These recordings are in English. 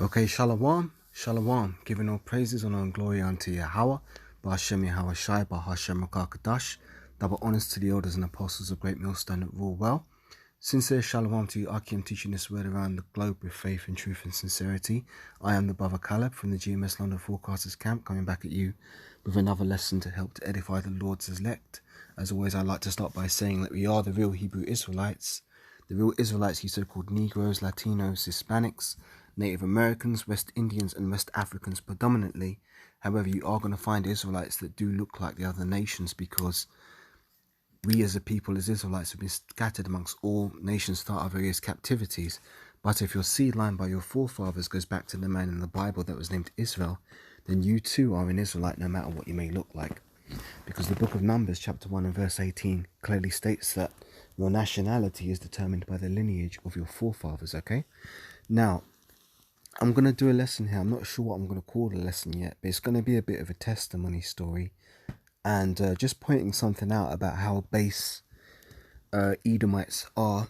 Okay, Shalom, Shalom, giving all praises, honor, and glory unto Yahweh, Ba'ashem Yahweh Shai, Ba'ashem Rakakadash, double honors to the elders and apostles of Great Millstone that rule well. Sincere Shalom to you, Aki. I'm teaching this word around the globe with faith and truth and sincerity. I am the brother Caleb from the GMS London Forecasters Camp, coming back at you with another lesson to help to edify the Lord's elect. As always, I'd like to start by saying that we are the real Hebrew Israelites. The real Israelites, you so-called Negroes, Latinos, Hispanics, Native Americans, West Indians, and West Africans predominantly. However, you are going to find Israelites that do look like the other nations, because we as a people, as Israelites, have been scattered amongst all nations throughout our various captivities. But if your seed line by your forefathers goes back to the man in the Bible that was named Israel, then you too are an Israelite, no matter what you may look like. Because the book of Numbers, chapter 1 and verse 18, clearly states that your nationality is determined by the lineage of your forefathers, okay? Now, I'm going to do a lesson here. I'm not sure what I'm going to call the lesson yet, but it's going to be a bit of a testimony story, and just pointing something out about how base Edomites are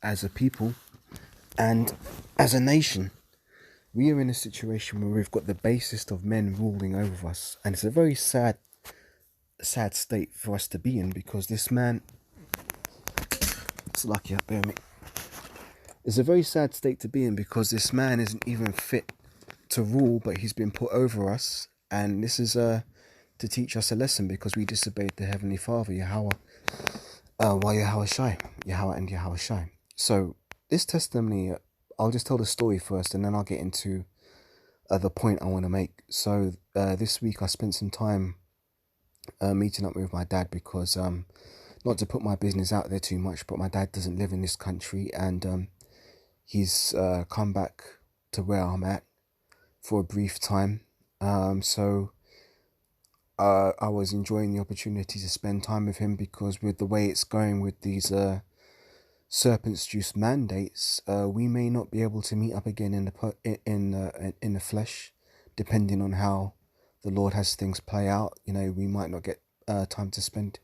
as a people and as a nation. We are in a situation where we've got the basest of men ruling over us, and it's a very sad state for us to be in, because this man, it's lucky up there, mate. It's a very sad state to be in, because this man isn't even fit to rule, but he's been put over us, and this is to teach us a lesson, because we disobeyed the Heavenly Father, Yahweh, Yahweh Shai, Yahweh and Yahweh Shai. So this testimony, I'll just tell the story first, and then I'll get into the point I want to make. So this week I spent some time meeting up with my dad, because not to put my business out there too much, but my dad doesn't live in this country, and he's come back to where I'm at for a brief time. So I was enjoying the opportunity to spend time with him, because with the way it's going with these serpent's juice mandates, we may not be able to meet up again in the flesh, depending on how the Lord has things play out. You know, we might not get time to spend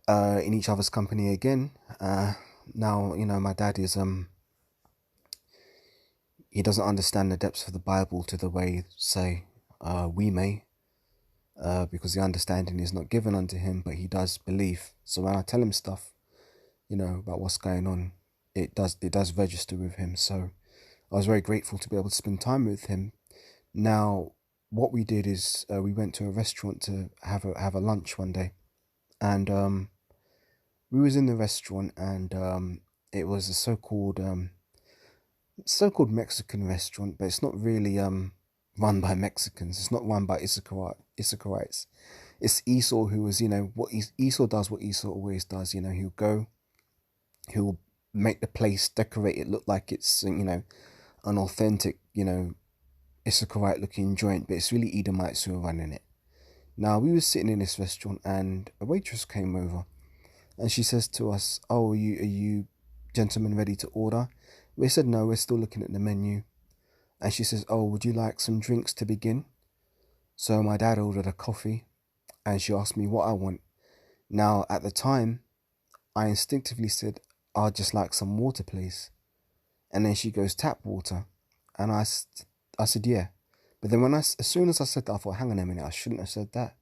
in each other's company again. Now, you know, my dad is he doesn't understand the depths of the Bible to the way, say, we may, because the understanding is not given unto him, but he does believe. So when I tell him stuff, you know, about what's going on, it does register with him. So I was very grateful to be able to spend time with him. Now, what we did is we went to a restaurant to have a lunch one day, and we was in the restaurant, and it was a so-called Mexican restaurant, but it's not really run by Mexicans. It's not run by Issacharites. It's Esau, who was, you know, Esau does what Esau always does. You know, he'll make the place, decorate it, look like it's, you know, an authentic, you know, Issacharite looking joint, but it's really Edomites who are running it. Now, we were sitting in this restaurant, and a waitress came over, and she says to us, "Oh, are you gentlemen ready to order?" We said no, we're still looking at the menu. And she says, "Oh, would you like some drinks to begin?" So my dad ordered a coffee, and she asked me what I want. Now, at the time, I instinctively said, "I'd just like some water, please." And then she goes, "Tap water." And I said, "Yeah." But then as soon as I said that, I thought, hang on a minute, I shouldn't have said that.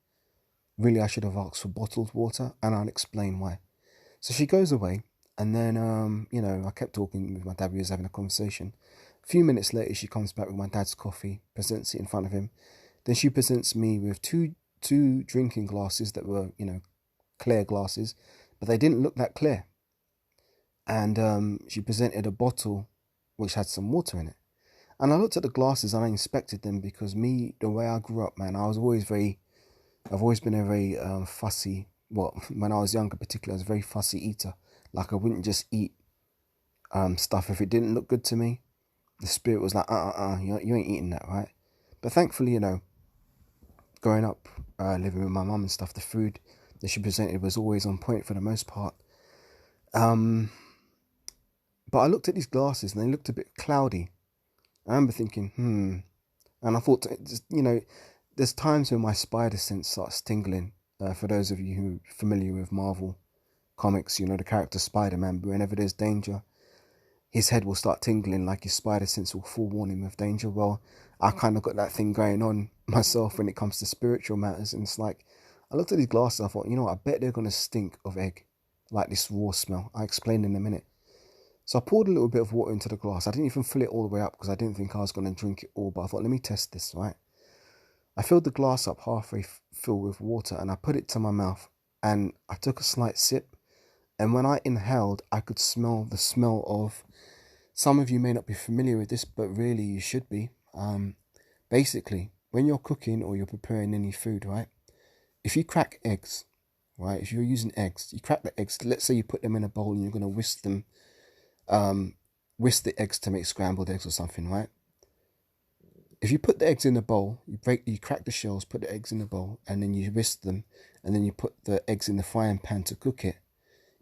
Really, I should have asked for bottled water, and I'll explain why. So she goes away, and then, you know, I kept talking with my dad. We was having a conversation. A few minutes later, she comes back with my dad's coffee, presents it in front of him. Then she presents me with two drinking glasses that were, you know, clear glasses, but they didn't look that clear. And she presented a bottle which had some water in it. And I looked at the glasses and I inspected them, because me, the way I grew up, man, I've always been a very fussy, well, when I was younger particularly, I was a very fussy eater. Like, I wouldn't just eat stuff if it didn't look good to me. The spirit was like, you ain't eating that, right? But thankfully, you know, growing up, living with my mum and stuff, the food that she presented was always on point for the most part. But I looked at these glasses and they looked a bit cloudy. I remember thinking, and I thought, you know, there's times when my spider sense starts tingling. For those of you who are familiar with Marvel comics, you know, the character Spider-Man, whenever there's danger, his head will start tingling like his spider sense will forewarn him of danger. Well, I kind of got that thing going on myself when it comes to spiritual matters. And it's like, I looked at these glasses, I thought, you know what, I bet they're going to stink of egg, like this raw smell. I explained in a minute. So I poured a little bit of water into the glass. I didn't even fill it all the way up because I didn't think I was going to drink it all. But I thought, let me test this, right? I filled the glass up halfway filled with water and I put it to my mouth and I took a slight sip. And when I inhaled, I could smell the smell of, some of you may not be familiar with this, but really you should be. Basically, when you're cooking or you're preparing any food, right? If you crack eggs, right? If you're using eggs, you crack the eggs. Let's say you put them in a bowl and you're going to whisk the eggs to make scrambled eggs or something, right? If you put the eggs in a bowl, you crack the shells, put the eggs in the bowl, and then you whisk them, and then you put the eggs in the frying pan to cook it.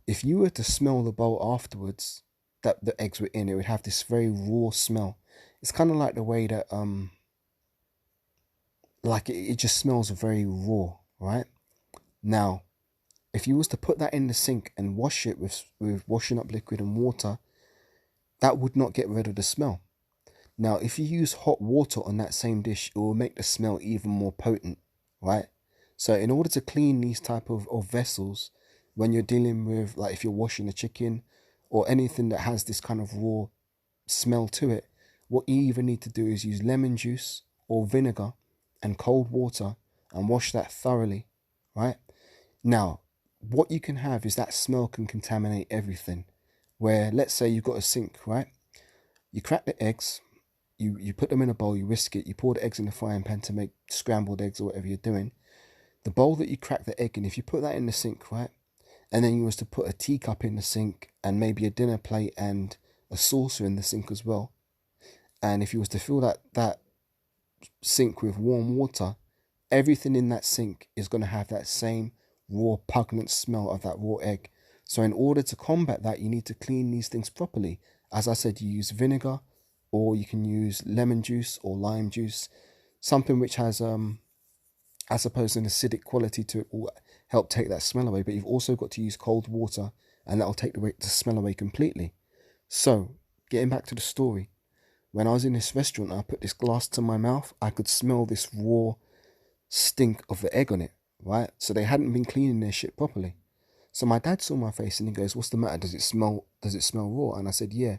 If you were to smell the bowl afterwards that the eggs were in, it would have this very raw smell. It's kind of like the way that like it just smells very raw, right? Now, if you was to put that in the sink and wash it with washing up liquid and water, that would not get rid of the smell. Now, if you use hot water on that same dish, it will make the smell even more potent, right? So in order to clean these type of vessels, when you're dealing with, like if you're washing a chicken or anything that has this kind of raw smell to it, what you either need to do is use lemon juice or vinegar and cold water and wash that thoroughly, right? Now, what you can have is that smell can contaminate everything. Where, let's say you've got a sink, right? You crack the eggs, you put them in a bowl, you whisk it, you pour the eggs in the frying pan to make scrambled eggs or whatever you're doing. The bowl that you crack the egg in, if you put that in the sink, right? And then you was to put a teacup in the sink and maybe a dinner plate and a saucer in the sink as well. And if you was to fill that sink with warm water, everything in that sink is going to have that same raw, pungent smell of that raw egg. So in order to combat that, you need to clean these things properly. As I said, you use vinegar, or you can use lemon juice or lime juice, something which has I suppose an acidic quality to it will help take that smell away. But you've also got to use cold water, and that'll take the smell away completely. So getting back to the story, when I was in this restaurant, I put this glass to my mouth. I could smell this raw stink of the egg on it, right? So they hadn't been cleaning their shit properly. So my dad saw my face and he goes, "What's the matter? Does it smell raw?" And I said, "Yeah."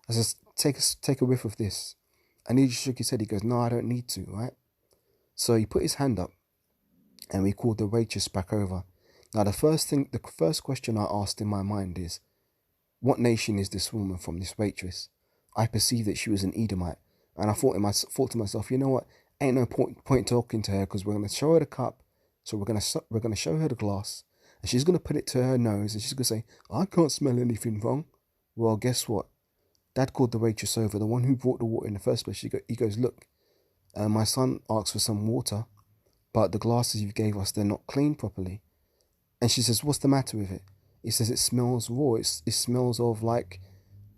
I said, take a whiff of this." And he just shook his head. He goes, "No, I don't need to," right? So he put his hand up and we called the waitress back over. Now the first question I asked in my mind is, what nation is this woman from, this waitress? I perceived that she was an Edomite. And I thought to myself, you know what? Ain't no point talking to her, because we're going to show her the cup. So we're going to show her the glass. And she's going to put it to her nose and she's going to say, "I can't smell anything wrong." Well, guess what? Dad called the waitress over, the one who brought the water in the first place. He goes, "Look, my son asked for some water, but the glasses you gave us, they're not cleaned properly." And she says, "What's the matter with it?" He says, "It smells raw. It smells of like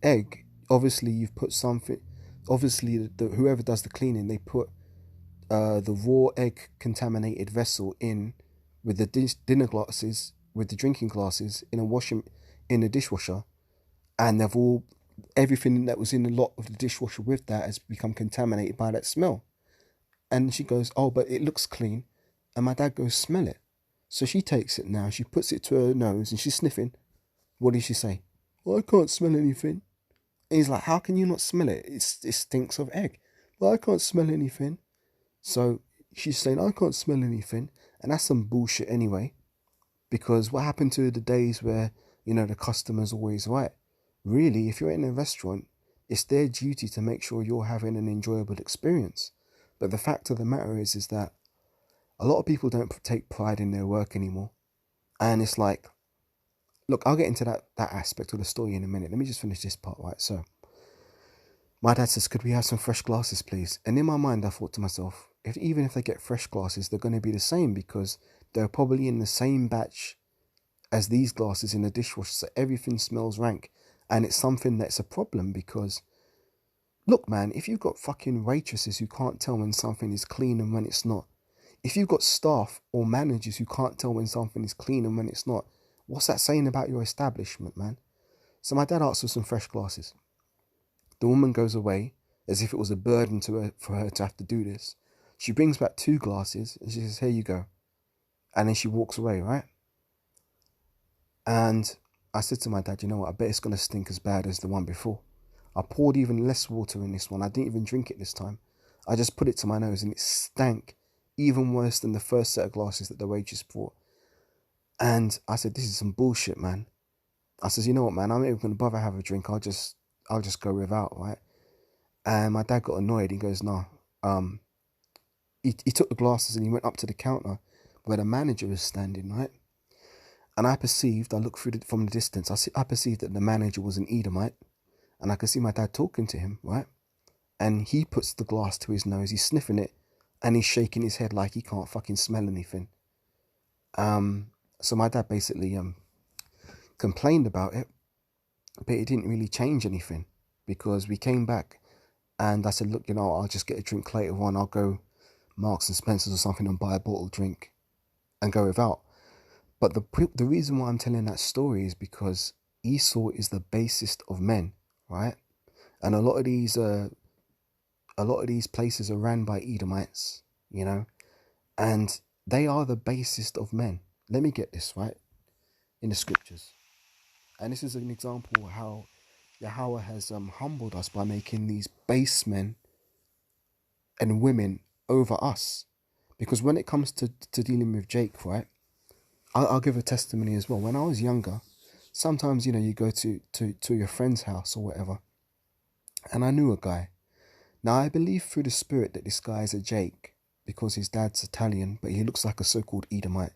egg. Obviously, you've put something. Obviously, whoever does the cleaning, they put the raw egg contaminated vessel in with the dinner glasses, with the drinking glasses in a dishwasher, and everything that was in the lot of the dishwasher with that has become contaminated by that smell." And she goes, "Oh, but it looks clean." And my dad goes, "Smell it." So she takes it now, she puts it to her nose and she's sniffing. What did she say? "Well, I can't smell anything." And he's like, "How can you not smell it? It stinks of egg." "Well, I can't smell anything." So she's saying, "I can't smell anything." And that's some bullshit anyway. Because what happened to the days where, the customer's always right? Really, if you're in a restaurant, it's their duty to make sure you're having an enjoyable experience. But the fact of the matter is that a lot of people don't take pride in their work anymore. And it's like, look, I'll get into that aspect of the story in a minute. Let me just finish this part, right? So my dad says, "Could we have some fresh glasses, please?" And in my mind, I thought to myself, even if they get fresh glasses, they're going to be the same, because they're probably in the same batch as these glasses in the dishwasher. So everything smells rank. And it's something that's a problem, because look, man, if you've got fucking waitresses who can't tell when something is clean and when it's not, if you've got staff or managers who can't tell when something is clean and when it's not, what's that saying about your establishment, man? So my dad asked for some fresh glasses. The woman goes away as if it was a burden to her for her to have to do this. She brings back 2 glasses and she says, here you go. And then she walks away, right? And I said to my dad, you know what, I bet it's going to stink as bad as the one before. I poured even less water in this one. I didn't even drink it this time. I just put it to my nose and it stank even worse than the first set of glasses that the waitress brought. And I said, this is some bullshit, man. I said, you know what, man, I'm not even going to bother have a drink. I'll just go without, right? And my dad got annoyed. He goes, no. He took the glasses and he went up to the counter where the manager was standing, right? And I looked through from the distance, I perceived that the manager was an Edomite. And I could see my dad talking to him, right? And he puts the glass to his nose, he's sniffing it, and he's shaking his head like he can't fucking smell anything. So my dad basically complained about it, but it didn't really change anything, because we came back and I said, look, you know, I'll just get a drink later on. I'll go Marks and Spencer's or something and buy a bottle of drink and go without. But the reason why I'm telling that story is because Esau is the basest of men, right? And a lot of these places are ran by Edomites, you know, and they are the basest of men. Let me get this right in the scriptures. And this is an example of how Yahweh has humbled us by making these base men and women over us. Because when it comes to dealing with Jake, right, I'll give a testimony as well. When I was younger, sometimes, you know, you go to your friend's house or whatever, and I knew a guy. Now, I believe through the spirit that this guy is a Jake because his dad's Italian, but he looks like a so-called Edomite.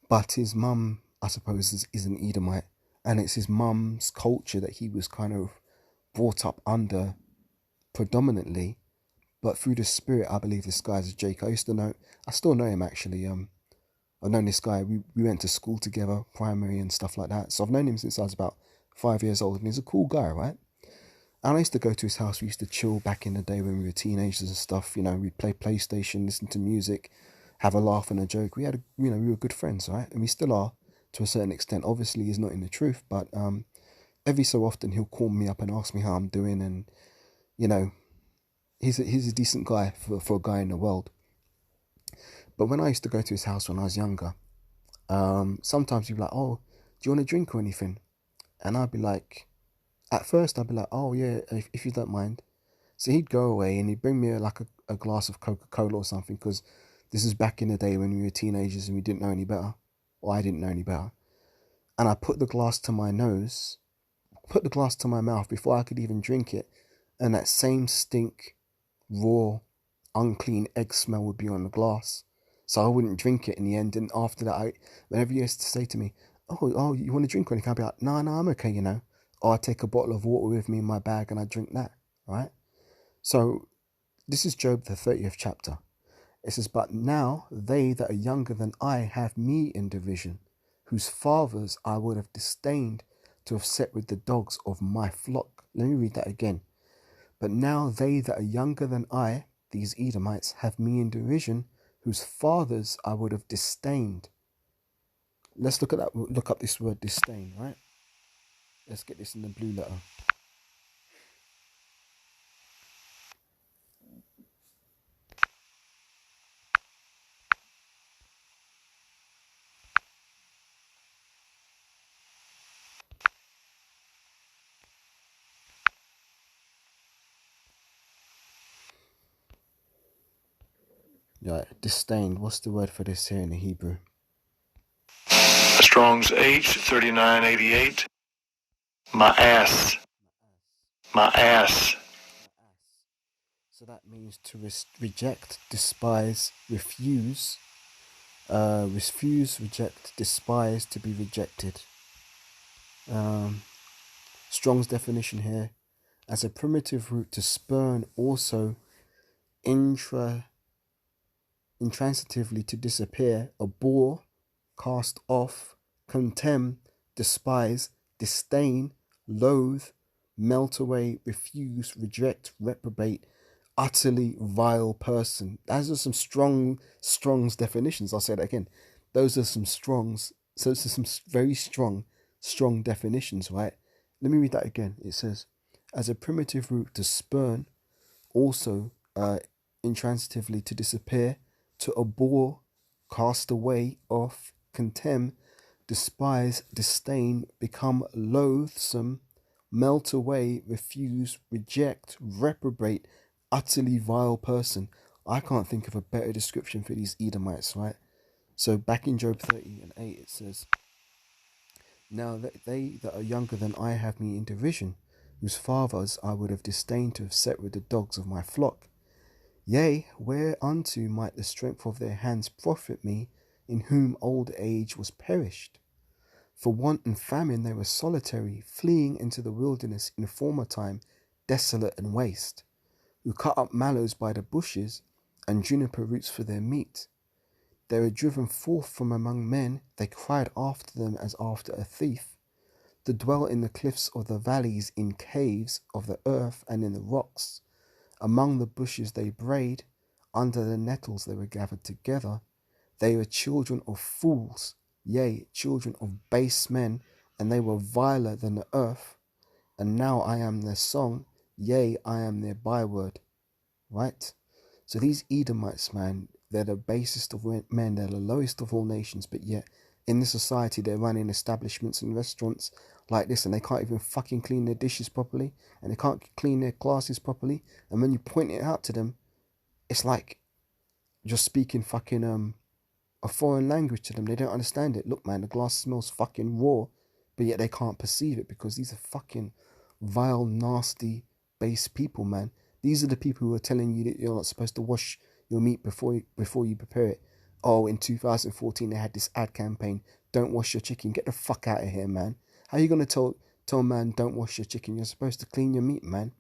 But his mum, I suppose, is an Edomite. And it's his mum's culture that he was kind of brought up under predominantly. But through the spirit, I believe this guy's a Jake. I still know him actually. I've known this guy. We went to school together, primary and stuff like that. So I've known him since I was about 5 years old. And he's a cool guy, right? And I used to go to his house. We used to chill back in the day when we were teenagers and stuff. You know, we'd play PlayStation, listen to music, have a laugh and a joke. We were good friends, right? And we still are to a certain extent. Obviously, he's not in the truth, but every so often he'll call me up and ask me how I'm doing. And, you know, he's a decent guy for a guy in the world. But when I used to go to his house when I was younger, sometimes he'd be like, oh, do you want a drink or anything? And I'd be like, at first I'd be like, oh yeah, if you don't mind. So he'd go away and he'd bring me a glass of Coca-Cola or something, because this is back in the day when we were teenagers and we didn't know any better. Or I didn't know any better. And I put the glass to my nose, put the glass to my mouth before I could even drink it. And that same stink, raw, unclean egg smell would be on the glass. So I wouldn't drink it in the end. And after that, whenever he used to say to me, oh, you want to drink or anything? I'd be like, no, I'm okay, you know. Or I'd take a bottle of water with me in my bag and I'd drink that, right? So this is Job, the 30th chapter. It says, but now they that are younger than I have me in derision, whose fathers I would have disdained to have set with the dogs of my flock. Let me read that again. But now they that are younger than I, these Edomites, have me in derision, whose fathers I would have disdained. Let's look up this word disdain, right? Let's get this in the blue letter. Yeah, disdain. What's the word for this here in the Hebrew? Strong's H3988. Ma'as. So that means to reject, despise, refuse. Refuse, reject, despise, to be rejected. Strong's definition here, as a primitive root to spurn, also intransitively to disappear, abhor, cast off, contemn, despise, disdain, loathe, melt away, refuse, reject, reprobate, utterly vile person. Those are some Strong's definitions. I'll say that again. Those are some very strong definitions, right? Let me read that again. It says, as a primitive root to spurn, also intransitively to disappear, to abhor, cast away, off, contemn, despise, disdain, become loathsome, melt away, refuse, reject, reprobate, utterly vile person. I can't think of a better description for these Edomites, right? So back in Job 30 and 8 it says, now that they that are younger than I have me in derision, whose fathers I would have disdained to have set with the dogs of my flock. Yea, whereunto might the strength of their hands profit me, in whom old age was perished? For want and famine they were solitary, fleeing into the wilderness in former time, desolate and waste, who cut up mallows by the bushes, and juniper roots for their meat. They were driven forth from among men, they cried after them as after a thief, to dwell in the cliffs of the valleys, in caves of the earth and in the rocks. Among the bushes they brayed, under the nettles they were gathered together. They were children of fools, yea, children of base men, and they were viler than the earth. And now I am their song, yea, I am their byword. Right? So these Edomites, man, they're the basest of men, they're the lowest of all nations, but yet in this society they're running establishments and restaurants like this, and they can't even fucking clean their dishes properly, and they can't clean their glasses properly, and when you point it out to them, it's like you're speaking fucking a foreign language to them. They don't understand it. Look, man, the glass smells fucking raw, but yet they can't perceive it because these are fucking vile, nasty, base people, man. These are the people who are telling you that you're not supposed to wash your meat before you prepare it. Oh, in 2014 they had this ad campaign, don't wash your chicken. Get the fuck out of here, man. How are you gonna tell a man don't wash your chicken? You're supposed to clean your meat, man.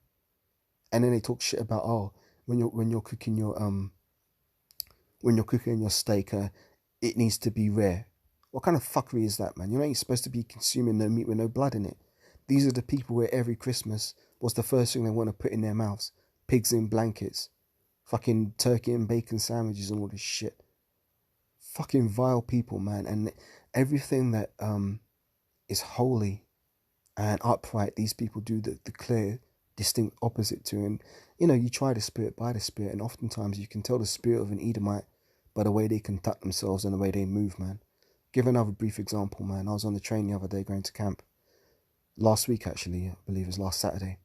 And then they talk shit about, oh, when you're cooking your steak, it needs to be rare. What kind of fuckery is that, man? You ain't supposed to be consuming no meat with no blood in it. These are the people where every Christmas was the first thing they want to put in their mouths. Pigs in blankets. Fucking turkey and bacon sandwiches and all this shit. Fucking vile people, man. And everything that is holy and upright, these people do the clear, distinct opposite to. And, you try the spirit by the spirit, and oftentimes you can tell the spirit of an Edomite by the way they conduct themselves and the way they move, man. Give another brief example, man. I was on the train the other day going to camp. Last week, actually, I believe it was last Saturday.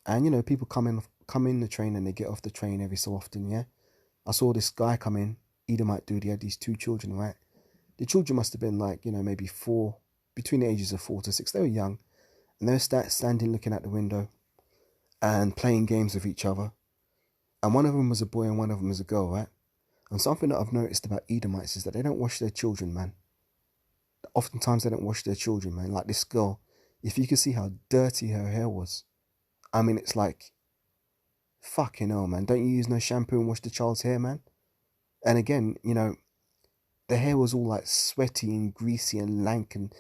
And, people come in the train and they get off the train every so often, yeah? I saw this guy come in, Edomite dude, he had these 2 children, right? The children must have been like, maybe 4, between the ages of 4 to 6. They were young. And they were standing looking out the window and playing games with each other. And one of them was a boy and one of them was a girl, right? And something that I've noticed about Edomites is that they don't wash their children, man. Oftentimes they don't wash their children, man. Like this girl, if you could see how dirty her hair was. I mean, it's like, fucking hell, man. Don't you use no shampoo and wash the child's hair, man? And again, the hair was all like sweaty and greasy and lank and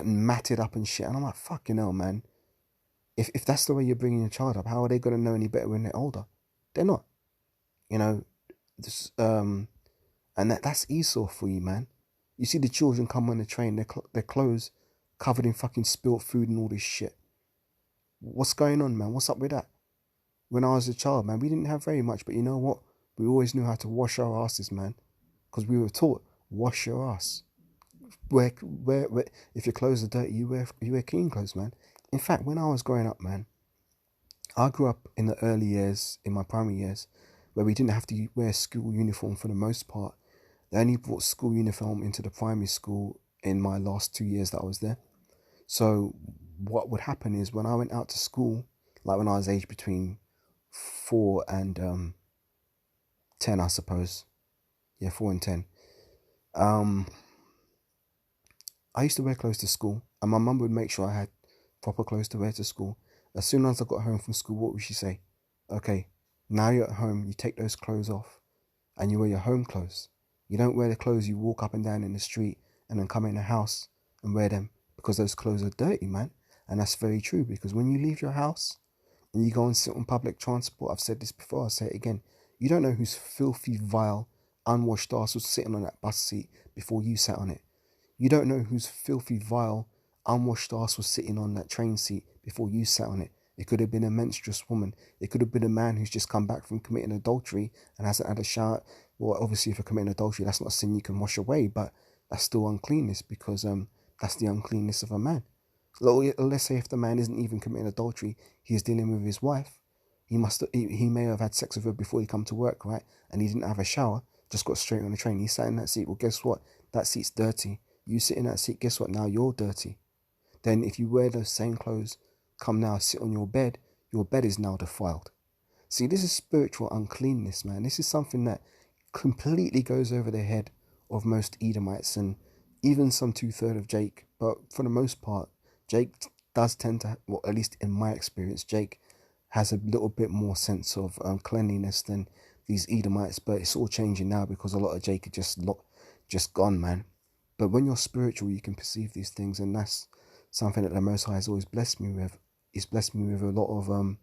matted up and shit. And I'm like, fucking hell, man. If that's the way you're bringing your child up, how are they going to know any better when they're older? They're not. And that's Esau for you, man. You see the children come on the train, their clothes covered in fucking spilt food and all this shit. What's going on, man? What's up with that? When I was a child, man, we didn't have very much, but you know what? We always knew how to wash our asses, man, because we were taught, wash your ass. Wear, if your clothes are dirty, you wear clean clothes, man. In fact, when I was growing up, man, I grew up in the early years, in my primary years, where we didn't have to wear school uniform for the most part. They only brought school uniform into the primary school in my last 2 years that I was there. So what would happen is when I went out to school, like when I was aged between 4 and 10, I suppose. Yeah, 4 and 10. I used to wear clothes to school, and my mum would make sure I had proper clothes to wear to school. As soon as I got home from school, what would she say? Okay, now you're at home, you take those clothes off, and you wear your home clothes. You don't wear the clothes you walk up and down in the street and then come in the house and wear them, because those clothes are dirty, man. And that's very true, because when you leave your house and you go and sit on public transport, I've said this before, I'll say it again, you don't know whose filthy, vile, unwashed ass was sitting on that bus seat before you sat on it. You don't know whose filthy, vile, unwashed ass was sitting on that train seat before you sat on it. It could have been a menstruous woman. It could have been a man who's just come back from committing adultery and hasn't had a shower. Well, obviously, if you're committing adultery, that's not a sin you can wash away, but that's still uncleanness because that's the uncleanness of a man. Let's say if the man isn't even committing adultery, he's dealing with his wife. He may have had sex with her before he come to work, right? And he didn't have a shower, just got straight on the train. He sat in that seat. Well, guess what? That seat's dirty. You sit in that seat, guess what? Now you're dirty. Then if you wear those same clothes, come now, sit on your bed is now defiled. See, this is spiritual uncleanness, man. This is something that completely goes over the head of most Edomites and even some 2/3 of Jake. But for the most part, Jake does tend to, well, at least in my experience, Jake has a little bit more sense of cleanliness than these Edomites. But it's all changing now because a lot of Jake are just gone, man. But when you're spiritual, you can perceive these things, and that's something that the Most High has always blessed me with. He's blessed me with a lot of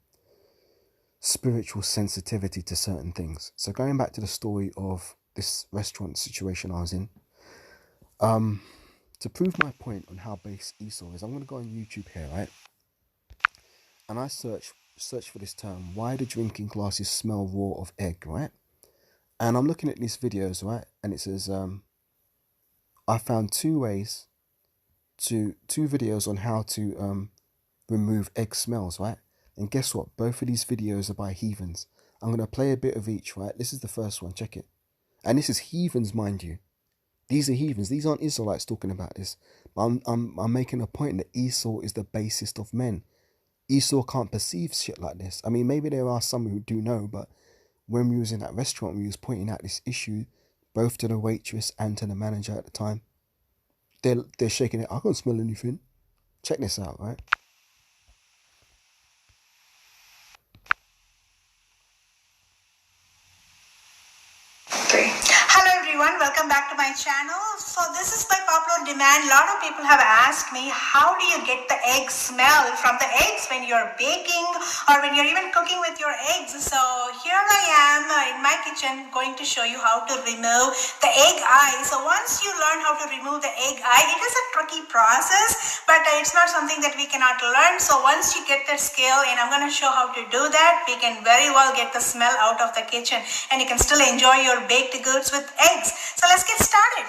spiritual sensitivity to certain things. So going back to the story of this restaurant situation I was in, to prove my point on how base Esau is, I'm going to go on YouTube here, right? And I search for this term, why do drinking glasses smell raw of egg, right? And I'm looking at these videos, right? And it says, I found two videos on how to remove egg smells, right? And guess what? Both of these videos are by heathens. I'm going to play a bit of each, right? This is the first one, check it. And this is heathens, mind you. These are heathens. These aren't Israelites talking about this. But I'm making a point that Esau is the basest of men. Esau can't perceive shit like this. I mean, maybe there are some who do know, but when we was in that restaurant, we was pointing out this issue, both to the waitress and to the manager at the time. They're shaking it. I can't smell anything. Check this out, right? Hello everyone, welcome back to my channel. So this is by popular demand. A lot of people have asked me, how do you get the egg smell from the eggs when you're baking or when you're even cooking with your eggs? So here I am in my kitchen going to show you how to remove the egg eye. So once you learn how to remove the egg eye, it is a tricky process, but it's not something that we cannot learn. So once you get that skill, and I'm going to show how to do that, we can very well get the smell out of the kitchen and you can still enjoy your baked goods with eggs. So let's get started.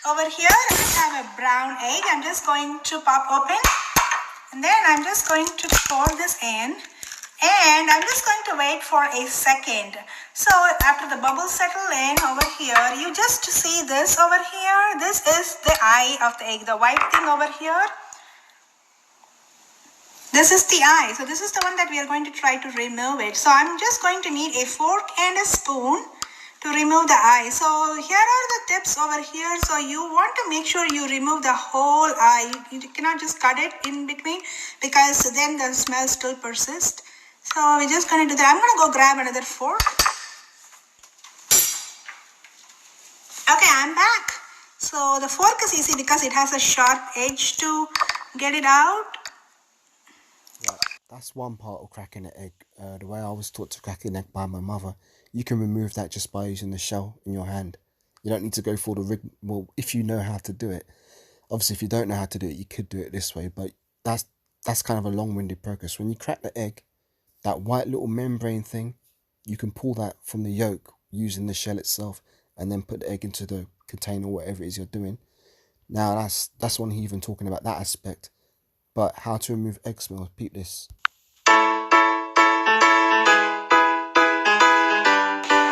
Over here I just have a brown egg. I'm just going to pop open and then I'm just going to pour this in and I'm just going to wait for a second. So after the bubbles settle in over here, you just see this over here. This is the eye of the egg, the white thing over here. This is the eye. So this is the one that we are going to try to remove it. So I'm just going to need a fork and a spoon to remove the eye. So here are the tips over here. So you want to make sure you remove the whole eye. You cannot just cut it in between because then the smell still persists. So we're just going to do that. I'm going to go grab another fork. Okay, I'm back. So the fork is easy because it has a sharp edge to get it out. Right, that's one part of cracking an egg. The way I was taught to crack an egg by my mother, you can remove that just by using the shell in your hand. You don't need to go for the rig. Well, if you know how to do it. Obviously, if you don't know how to do it, you could do it this way. But that's kind of a long-winded process. When you crack the egg, that white little membrane thing, you can pull that from the yolk using the shell itself and then put the egg into the container, whatever it is you're doing. Now, that's one heathen talking about that aspect. But how to remove egg smells, peep this.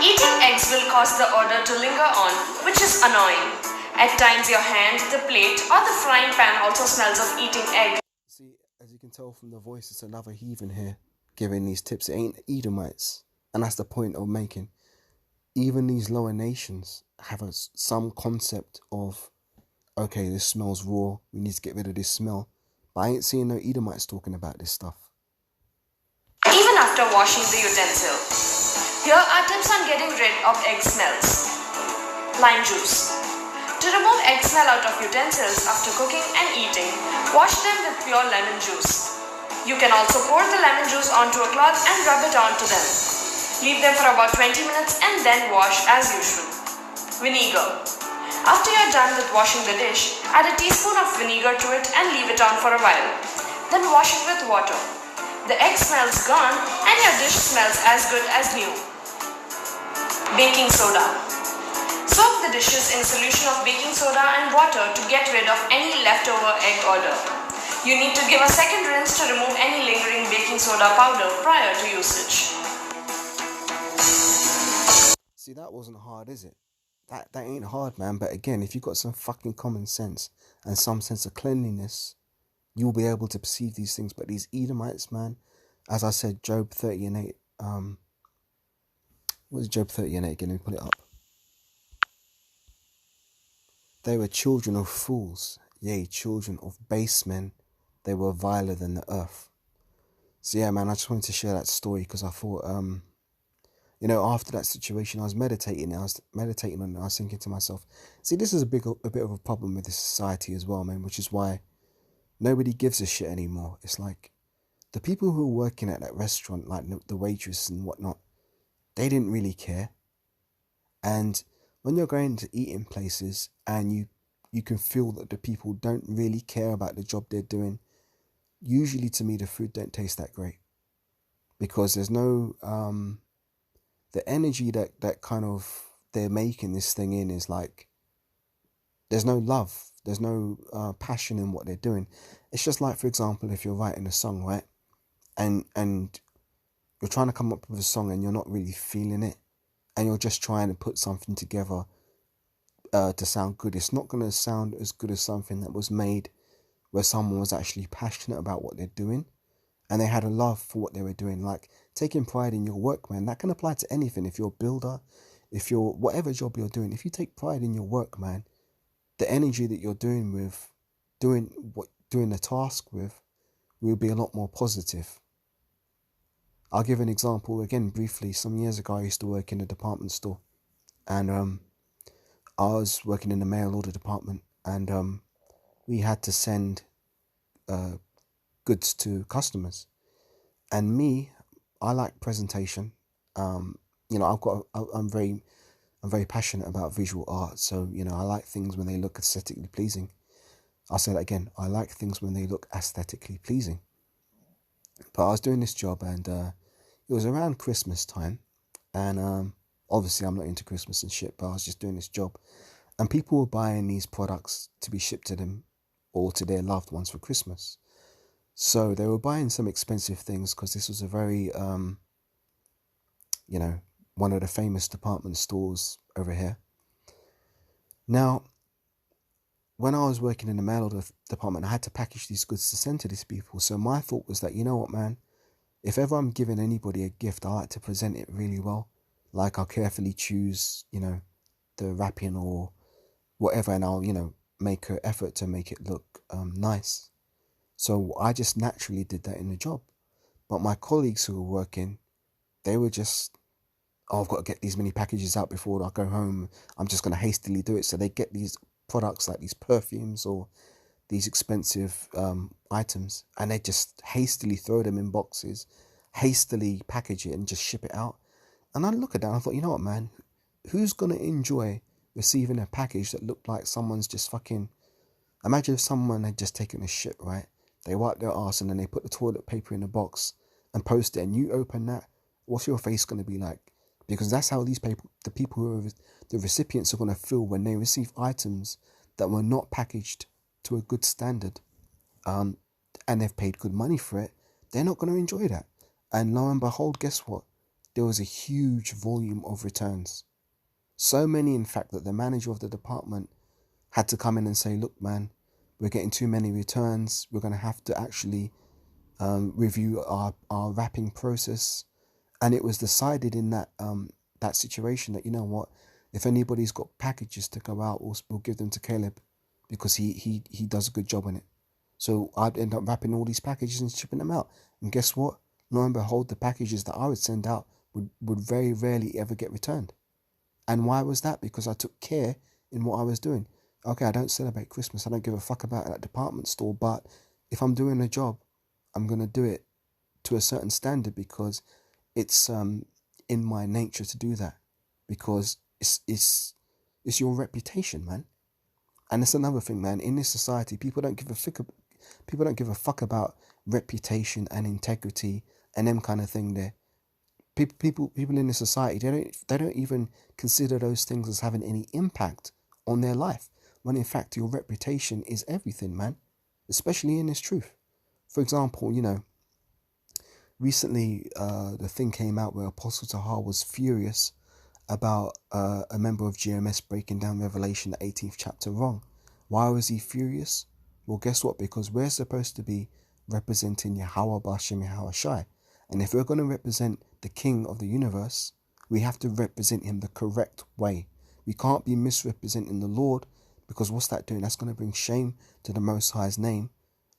Eating eggs will cause the odor to linger on, which is annoying. At times your hand, the plate or the frying pan also smells of eating egg. See, as you can tell from the voice, it's another heathen here giving these tips. It ain't Edomites. And that's the point of making. Even these lower nations have some concept of, okay, this smells raw. We need to get rid of this smell. But I ain't seeing no Edomites talking about this stuff. Even after washing the utensil. Here are tips on getting rid of egg smells. Lime juice. To remove egg smell out of utensils after cooking and eating, wash them with pure lemon juice. You can also pour the lemon juice onto a cloth and rub it onto them. Leave them for about 20 minutes and then wash as usual. Vinegar. After you're done with washing the dish, add a teaspoon of vinegar to it and leave it on for a while. Then wash it with water. The egg smells gone and your dish smells as good as new. Baking soda. Soak the dishes in a solution of baking soda and water to get rid of any leftover egg odor. You need to give a second rinse to remove any lingering baking soda powder prior to usage. See, that wasn't hard, is it? That ain't hard, man. But again, if you've got some fucking common sense and some sense of cleanliness, you'll be able to perceive these things. But these Edomites, man, as I said, Job 30 and 8, what is Job 30 and 8 again? Let me pull it up. They were children of fools, yea, children of base men. They were viler than the earth. So yeah, man, I just wanted to share that story because I thought, after that situation, I was meditating on it, and I was thinking to myself, see, this is a bit of a problem with this society as well, man, which is why nobody gives a shit anymore. It's like the people who were working at that restaurant, like the waitress and whatnot, they didn't really care. And when you're going to eat in places and you can feel that the people don't really care about the job they're doing, usually to me the food don't taste that great because there's no the energy that kind of they're making this thing in is like there's no love, there's no passion in what they're doing. It's just like, for example, if you're writing a song, right, and you're trying to come up with a song and you're not really feeling it, and you're just trying to put something together to sound good, it's not going to sound as good as something that was made where someone was actually passionate about what they're doing and they had a love for what they were doing. Like taking pride in your work, man, that can apply to anything. If you're a builder, if you're whatever job you're doing, if you take pride in your work, man, the energy that you're doing the task with will be a lot more positive. I'll give an example again briefly. Some years ago, I used to work in a department store, and I was working in the mail order department, and we had to send goods to customers. And I like presentation. I'm very passionate about visual art, so I like things when they look aesthetically pleasing. I'll say that again. I like things when they look aesthetically pleasing. But I was doing this job, and it was around Christmas time, and obviously I'm not into Christmas and shit, but I was just doing this job, and people were buying these products to be shipped to them or to their loved ones for Christmas. So they were buying some expensive things because this was a very, one of the famous department stores over here. Now, when I was working in the mail order department, I had to package these goods to send to these people. So my thought was that, you know what, man, if ever I'm giving anybody a gift, I like to present it really well. Like I'll carefully choose, the wrapping or whatever, and I'll, make an effort to make it look nice. So I just naturally did that in the job. But my colleagues who were working, they were just, I've got to get these many packages out before I go home. I'm just going to hastily do it. So they get these products like these perfumes or these expensive items, and they just hastily throw them in boxes, hastily package it and just ship it out. And I look at that and I thought, you know what, man, who's going to enjoy receiving a package that looked like someone's just fucking... Imagine if someone had just taken a shit, right? They wipe their ass and then they put the toilet paper in a box and post it, and you open that, what's your face going to be like? Because that's how the people who are the recipients are going to feel when they receive items that were not packaged to a good standard, and they've paid good money for it. They're not going to enjoy that. And lo and behold, guess what? There was a huge volume of returns. So many, in fact, that the manager of the department had to come in and say, look, man, we're getting too many returns. We're going to have to actually review our wrapping process. And it was decided in that situation that, you know what, if anybody's got packages to go out, we'll give them to Caleb because he does a good job on it. So I'd end up wrapping all these packages and shipping them out. And guess what? Lo and behold, the packages that I would send out would very rarely ever get returned. And why was that? Because I took care in what I was doing. Okay, I don't celebrate Christmas. I don't give a fuck about that department store. But if I'm doing a job, I'm going to do it to a certain standard because it's in my nature to do that. Because it's your reputation, man. And it's another thing, man. In this society, people don't give a fuck about reputation and integrity and them kind of thing there. People in the society, they don't even consider those things as having any impact on their life, when in fact your reputation is everything, man, especially in this truth. For example, recently the thing came out where Apostle Tahar was furious about a member of GMS breaking down Revelation, the 18th chapter, wrong. Why was he furious? Well, guess what? Because we're supposed to be representing Yahweh B'Shem Yahweh Shai. And if we're going to represent the King of the universe, we have to represent him the correct way. We can't be misrepresenting the Lord, because what's that doing? That's going to bring shame to the Most High's name,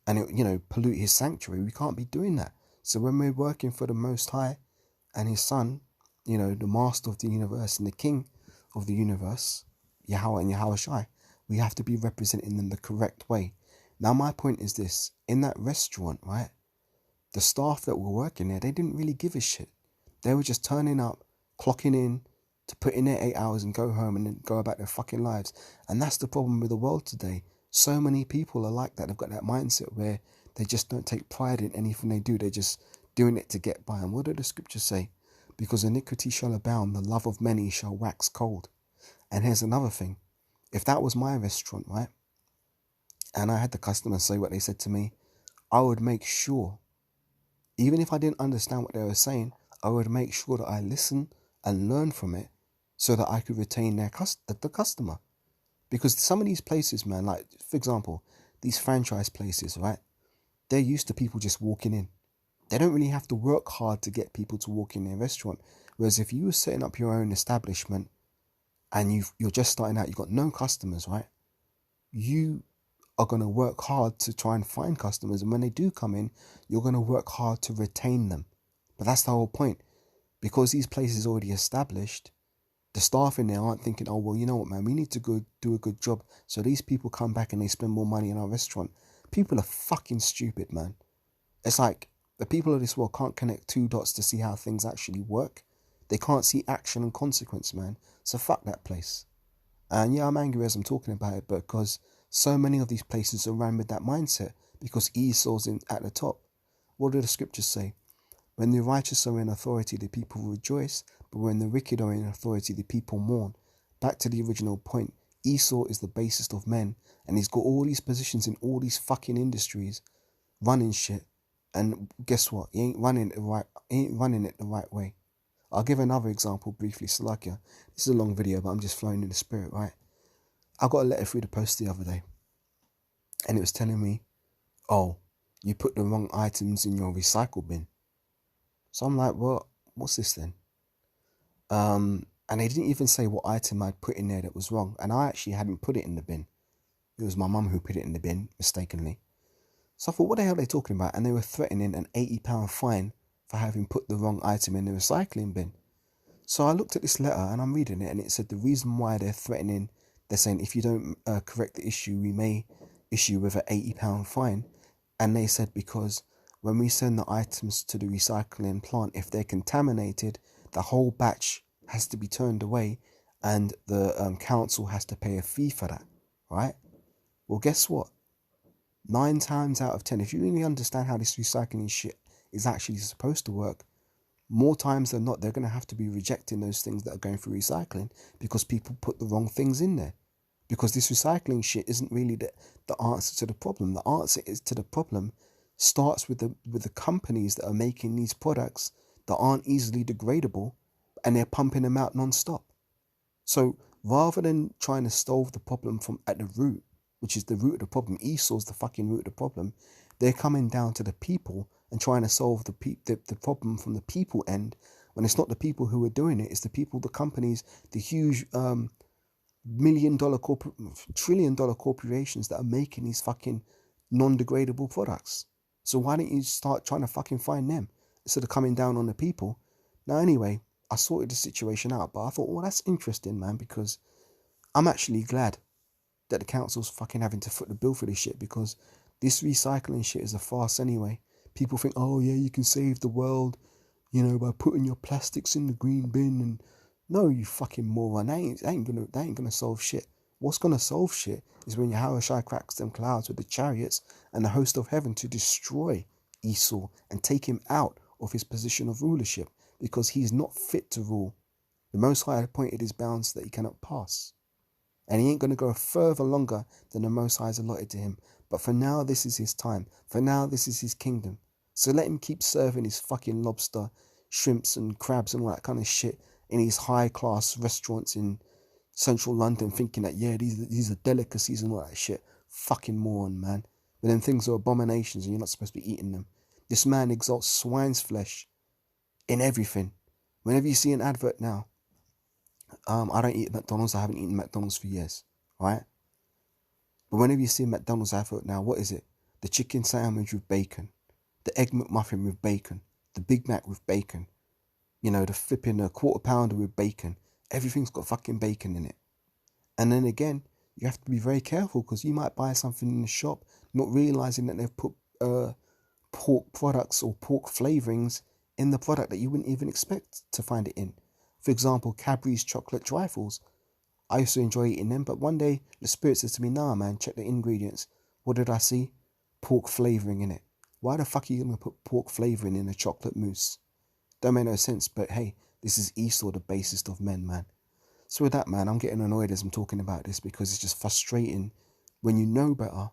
and it, pollute his sanctuary. We can't be doing that. So when we're working for the Most High and his Son, the Master of the universe and the King of the universe, Yahweh and Yahweh Shai, we have to be representing them the correct way. Now, my point is this: in that restaurant, right, the staff that were working there, they didn't really give a shit. They were just turning up, clocking in to put in their 8 hours and go home and then go about their fucking lives. And that's the problem with the world today. So many people are like that. They've got that mindset where they just don't take pride in anything they do. They're just doing it to get by. And what do the scriptures say? Because iniquity shall abound, the love of many shall wax cold. And here's another thing. If that was my restaurant, right, and I had the customers say what they said to me, I would make sure, even if I didn't understand what they were saying, I would make sure that I listen and learn from it so that I could retain the customer. Because some of these places, man, like, for example, these franchise places, right, they're used to people just walking in. They don't really have to work hard to get people to walk in their restaurant. Whereas if you were setting up your own establishment and you're just starting out, you've got no customers, right, you are going to work hard to try and find customers. And when they do come in, you're going to work hard to retain them. But that's the whole point. Because these places are already established, the staff in there aren't thinking, oh, well, you know what, man, we need to go do a good job so these people come back and they spend more money in our restaurant. People are fucking stupid, man. It's like the people of this world can't connect two dots to see how things actually work. They can't see action and consequence, man. So fuck that place. And yeah, I'm angry as I'm talking about it, because so many of these places are run with that mindset, because Esau's at the top. What do the scriptures say? When the righteous are in authority, the people rejoice, but when the wicked are in authority, the people mourn. Back to the original point, Esau is the basest of men, and he's got all these positions in all these fucking industries, running shit. And guess what? He ain't running it the right way. I'll give another example briefly, Salakia. This is a long video, but I'm just flowing in the spirit, right? I got a letter through the post the other day, and it was telling me, oh, you put the wrong items in your recycle bin. So I'm like, well, what's this then? And they didn't even say what item I'd put in there that was wrong. And I actually hadn't put it in the bin. It was my mum who put it in the bin, mistakenly. So I thought, what the hell are they talking about? And they were threatening an £80 fine for having put the wrong item in the recycling bin. So I looked at this letter and I'm reading it, and it said the reason why they're threatening, they're saying if you don't correct the issue, we may issue with an £80 fine. And they said because when we send the items to the recycling plant, if they're contaminated, the whole batch has to be turned away, and the council has to pay a fee for that, right? Well, guess what? 9 times out of 10, if you really understand how this recycling shit is actually supposed to work, more times than not, they're going to have to be rejecting those things that are going through recycling because people put the wrong things in there. Because this recycling shit isn't really the answer to the problem. The answer to the problem starts with the companies that are making these products that aren't easily degradable, and they're pumping them out non-stop. So rather than trying to solve the problem from at the root, which is the root of the problem, Esau's the fucking root of the problem, they're coming down to the people and trying to solve the problem from the people end, when it's not the people who are doing it, it's the people, the companies, the huge $1 million, $1 trillion corporations that are making these fucking non-degradable products. So why don't you start trying to fucking find them instead of coming down on the people? Now anyway, I sorted the situation out, but I thought, well, that's interesting, man, because I'm actually glad that the council's fucking having to foot the bill for this shit, because this recycling shit is a farce anyway. People think, oh yeah, you can save the world, by putting your plastics in the green bin. And no, you fucking moron, that ain't gonna solve shit. What's gonna solve shit is when Yahweh Shai cracks them clouds with the chariots and the host of heaven to destroy Esau and take him out of his position of rulership, because he is not fit to rule. The Most High appointed his bounds that he cannot pass. And he ain't going to go further longer than the Most High has allotted to him. But for now, this is his time. For now, this is his kingdom. So let him keep serving his fucking lobster, shrimps and crabs and all that kind of shit in these high-class restaurants in central London, thinking that, yeah, these are delicacies and all that shit. Fucking moron, man. But then things are abominations and you're not supposed to be eating them. This man exalts swine's flesh in everything. Whenever you see an advert now, I don't eat McDonald's. I haven't eaten McDonald's for years, right? But whenever you see a McDonald's advert now, what is it? The chicken sandwich with bacon, the egg McMuffin with bacon, the Big Mac with bacon, you know, the flipping a quarter pounder with bacon. Everything's got fucking bacon in it. And then again, you have to be very careful, because you might buy something in the shop not realizing that they've put pork products or pork flavorings in the product that you wouldn't even expect to find it in. For example, Cadbury's chocolate trifles. I used to enjoy eating them, but one day the spirit says to me, nah man, check the ingredients. What did I see? Pork flavouring in it. Why the fuck are you going to put pork flavouring in a chocolate mousse? Don't make no sense, but hey, this is Esau, the basest of men, man. So with that, man, I'm getting annoyed as I'm talking about this, because it's just frustrating when you know better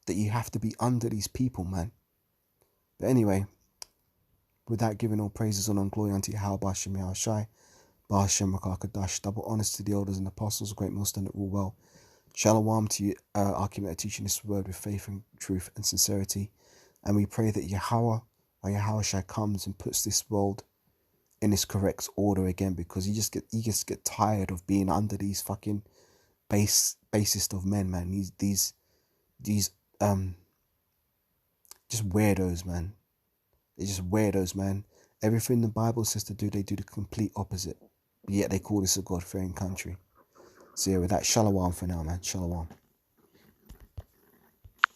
that you have to be under these people, man. But anyway, without giving all praises and glory unto Yahweh, Ba'ashem Yahushai, Ba'ashem Rakakadash, double honors to the elders and apostles, great millstone that rule well. Shalom to you, our community, teaching this word with faith and truth and sincerity. And we pray that Yahweh, or Yahushai, comes and puts this world in its correct order again, because you just get tired of being under these fucking basest of men, man. These just weirdos, man. They're just weirdos, man. Everything the Bible says to do, they do the complete opposite. But yet they call this a God-fearing country. So yeah, with that, shalom for now, man. Shalom.